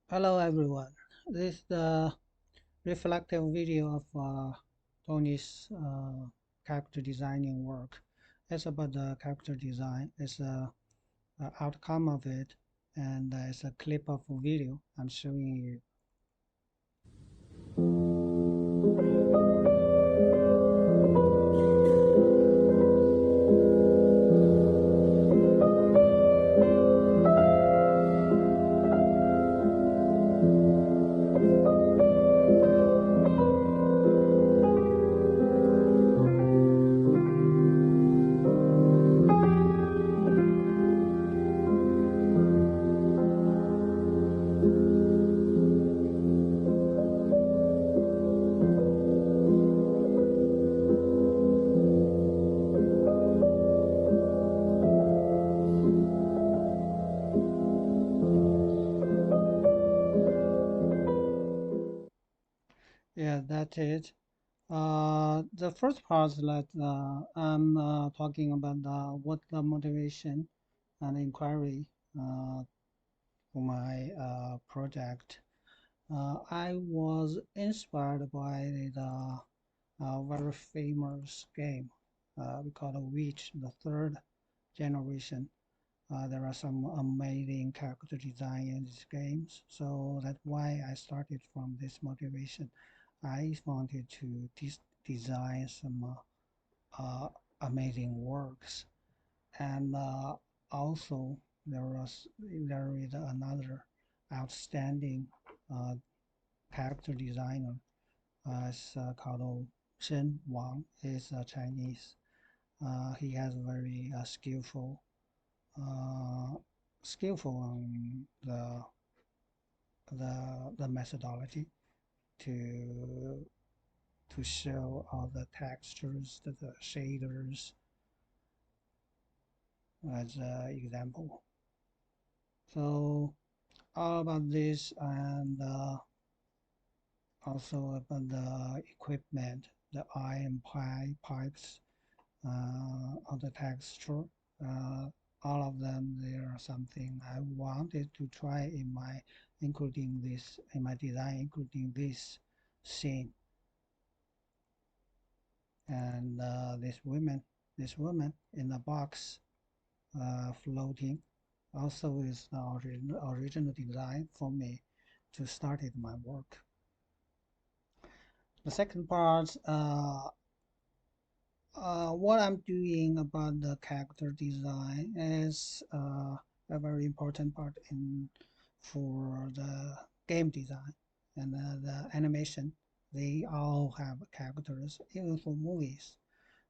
Hello everyone. This is the reflective video of Tony's character designing work. It's about the character design. It's a outcome of it, and it's a clip of a video I'm showing you. Yeah, that's it. The first part is that I'm talking about what the motivation and inquiry uh, for my project. I was inspired by the very famous game we call it Witch, the third generation. There are some amazing character design in these games, so that's why I started from this motivation. I wanted to design some amazing works, and also there is another outstanding uh, character designer. It's called Shen Wang. He's Chinese. He has very uh, skillful on the methodology to show all the textures, the shaders as an example. So all about this and also about the equipment, the iron pipes, on the texture. Uh, all of them, they are something I wanted to try in my, including this, in my design, including this scene. And this woman in the box floating also is the original design for me to started my work. The second part, what I'm doing about the character design is a very important part in for the game design and the animation. They all have characters, even for movies.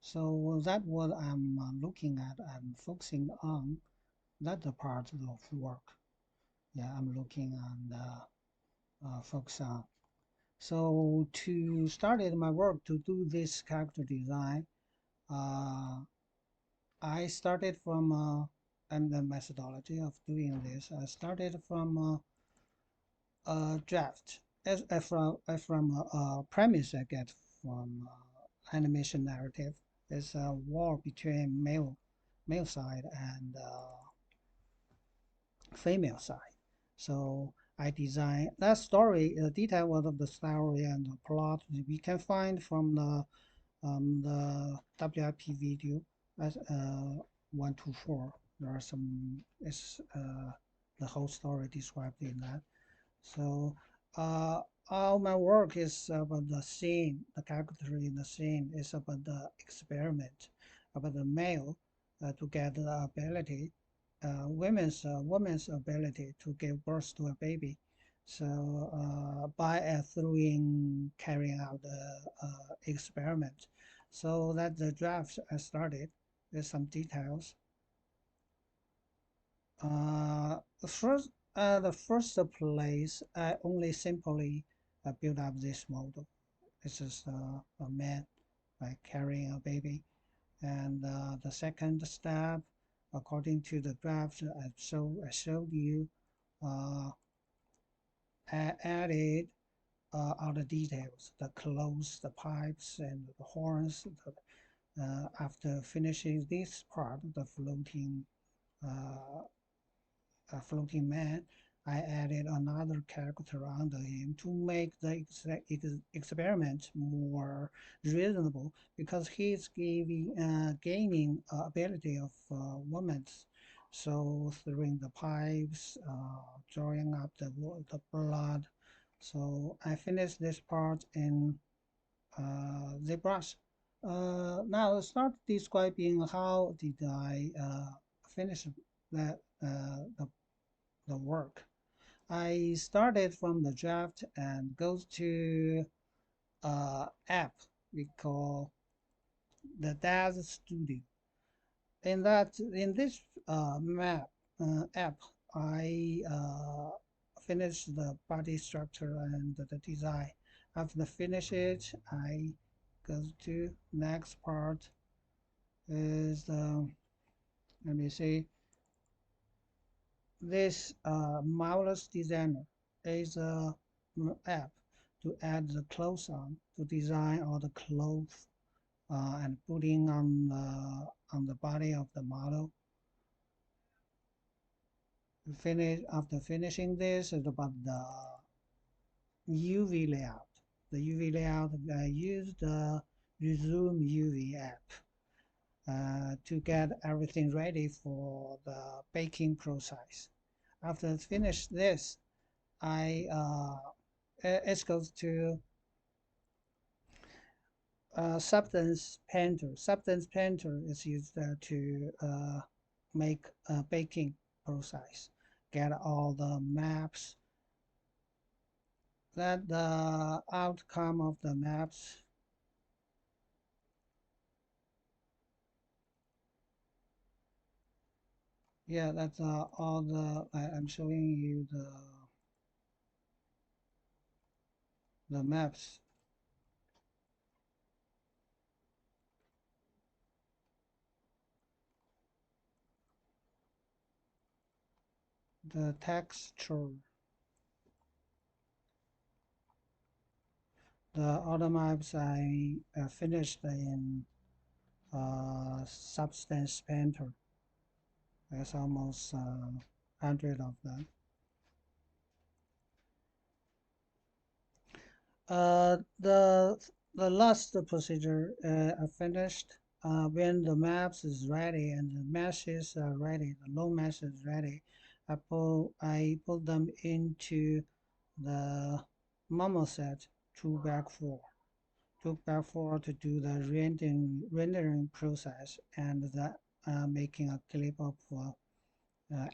So that's what I'm looking at and focusing on. That's the part of work. Yeah, I'm looking and focus on. So to start my work to do this character design, uh, I started from and the methodology of doing this. I started from a draft as from a premise I get from animation narrative. It's a war between male side and female side. So I design that story, the detail of the story and the plot we can find from the WIP video as 1 to 4. There are some it's the whole story described in that. So uh, all my work is about the scene, the character in the scene is about the experiment, about the male to get the ability, woman's ability to give birth to a baby. So by carrying out the experiment, so that the draft I started with some details. The first place, I only simply build up this model. This is a man like carrying a baby, and the second step, according to the draft I showed you, uh, I added all the details, the clothes, the pipes, and the horns. After finishing this part, the floating man, I added another character under him to make the experiment more reasonable because he's gaining ability of movements. So throwing the pipes, drawing up the blood. So I finished this part in the brush. Now start describing how did I finish that the work. I started from the draft and goes to app we call the Daz Studio. In this map app, I finished the body structure and the design. After the finish it, I go to next part is let me see. This marvelous designer is a app to add the clothes on, to design all the clothes and putting on the body of the model. After finishing this is about the UV layout. The UV layout, I used the Resume UV app to get everything ready for the baking process. After finish this, I it goes to Substance Painter. Substance Painter is used to make a baking process, get all the maps, that the outcome of the maps. Yeah, that's all I'm showing you the maps. The texture. The other maps I finished in Substance Painter. There's almost 100 of them. The last procedure I finished when the maps is ready and the meshes are ready, the low mesh is ready. I put them into the marmoset 2 by 4. 2 by 4 to do the rendering process and the making a clip of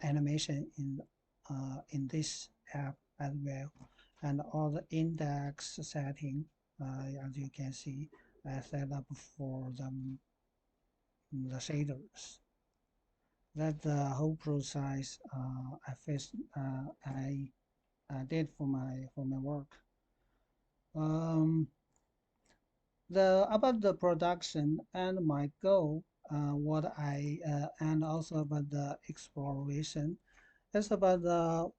animation in this app as well, and all the index setting as you can see I set up for the shaders. That's the whole process I did for my work. Um, the about the production and my goal, what I and also about the exploration. It's about the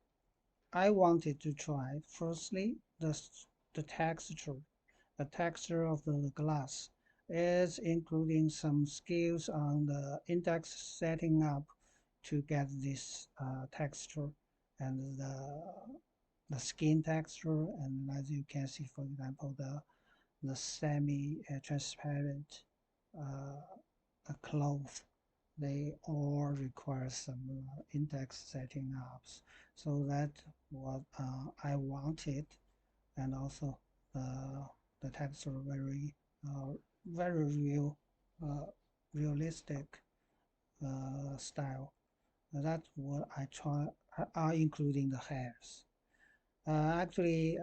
I wanted to try firstly the texture, the texture of the glass is including some skills on the index setting up to get this texture and the skin texture, and as you can see, for example, the semi-transparent cloth, they all require some index setting ups. So that what I wanted, and also the texture very uh, realistic style. That's what I try, including the hairs. Actually,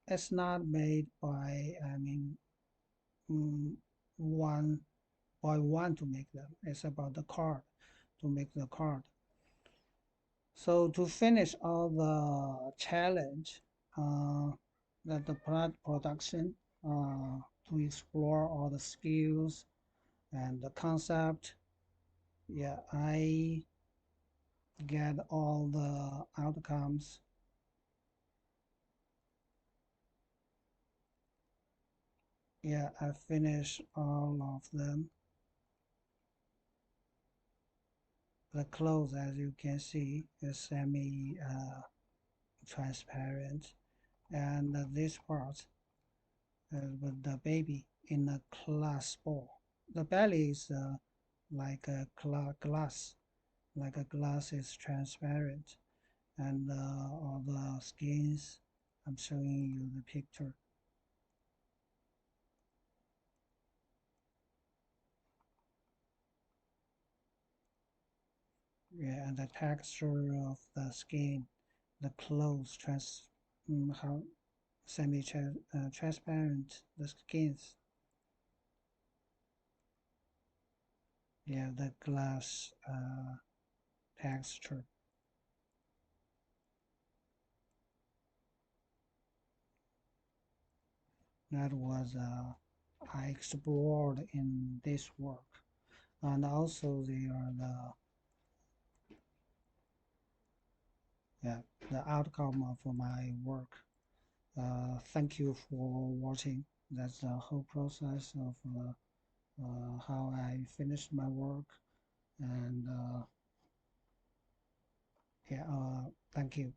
it's not made by, I mean, mm, one by one to make them. It's about the card, to make the card. So to finish all the challenge, that the production, to explore all the skills and the concept, yeah, I get all the outcomes. Yeah, I finish all of them. The clothes, as you can see, is semi. transparent. And this part with the baby in a glass ball. The belly is like a glass, like a glass is transparent, and all the skins. I'm showing you the picture. Yeah, and the texture of the skin, the clothes, how semi-transparent the skins. Yeah, the glass texture. That was I explored in this work, and also they are yeah, the outcome of my work. Thank you for watching. That's the whole process of how I finished my work, and yeah, thank you.